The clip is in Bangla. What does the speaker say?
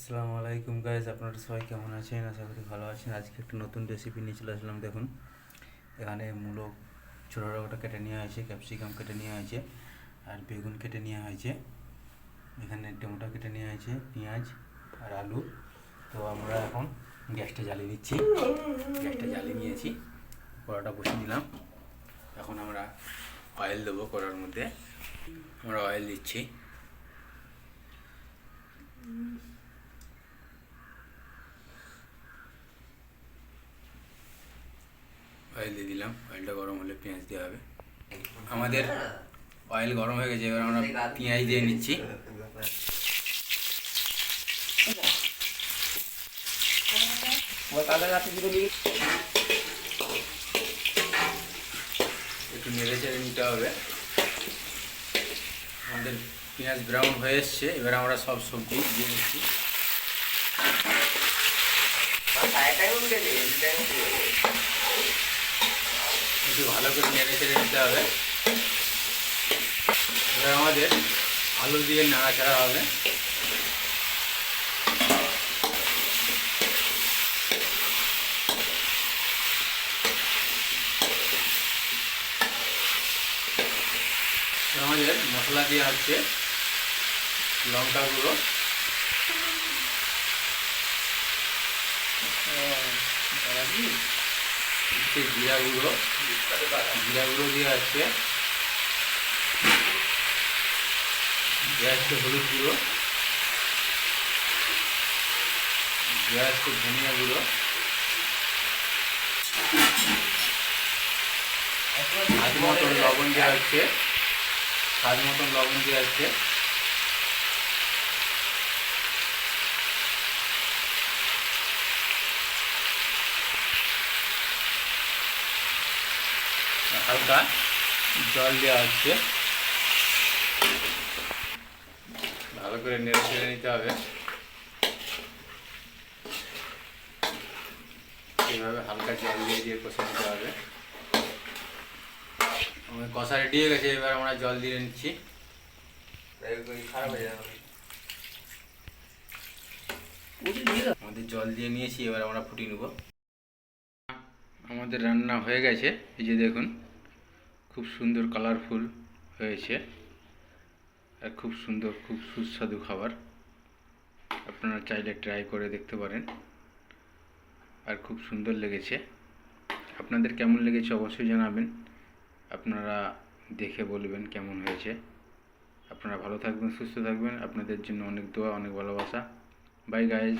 আসসালামু আলাইকুম গাইজ, আপনারা সবাই কেমন আছেন? আশা করি ভালো আছেন। আজকে একটা নতুন রেসিপি নিয়ে চলে আসলাম। দেখুন, এখানে মূলো ছোটো ছোটো কেটে নেওয়া হয়েছে, ক্যাপসিকাম কেটে নেওয়া হয়েছে, আর বেগুন কেটে নেওয়া হয়েছে। এখানে টমেটো কেটে নেওয়া হয়েছে, পেঁয়াজ আর আলু। তো আমরা এখন গ্যাসটা জ্বালিয়ে নিচ্ছি। গ্যাসটা জ্বালিয়ে নিয়েছি, কড়াটা বসিয়ে দিলাম। এখন আমরা অয়েল দেবো কড়ার মধ্যে। আমরা অয়েল দিচ্ছি। অয়েল দিয়ে দিলাম। অয়েলটা গরম হলে পেঁয়াজ দেওয়া হবে। আমাদের অয়েল গরম হয়ে গেছে, এবার আমরা পেঁয়াজ দিয়ে নিচ্ছি। একটু নেড়ে চেড়ে নিতে হবে। আমাদের পেঁয়াজ ব্রাউন হয়ে এসছে, এবার আমরা সব সবজি দিয়ে নিচ্ছি। একটু ভালো করে নেড়ে চেড়ে নিতে হবে। এবার আমাদের আলু দিয়ে নাড়াচাড়া হবে। আমাদের মশলা দেওয়া হচ্ছে লঙ্কা গুঁড়ো, জিরা গুঁড়ো দেওয়া হচ্ছে, হলুদ গুঁড়ো, দেওয়া হচ্ছে ধনিয়া গুঁড়ো, স্বাদ মতন লবণ দেওয়া হচ্ছে। হালকা জল দেওয়া হচ্ছে। ভালো করে নেড়ে চেড়ে নিতে হবে। এইভাবে হালকা জল দিয়ে কষে নিতে হবে। আমাদের কষা রেডি হয়ে গেছে, এবার আমরা জল দিয়ে নিচ্ছি। আমাদের জল দিয়ে নিয়েছি, এবার আমরা ফুটিয়ে নেব। আমাদের রান্না হয়ে গেছে, এই যে দেখুন, খুব সুন্দর কালারফুল হয়েছে আর খুব সুন্দর, খুব সুস্বাদু খাবার। আপনারা চাইলে ট্রাই করে দেখতে পারেন। আর খুব সুন্দর লেগেছে। আপনাদের কেমন লেগেছে অবশ্যই জানাবেন। আপনারা দেখে বলবেন কেমন হয়েছে। আপনারা ভালো থাকবেন, সুস্থ থাকবেন। আপনাদের জন্য অনেক দোয়া, অনেক ভালোবাসা। By guys.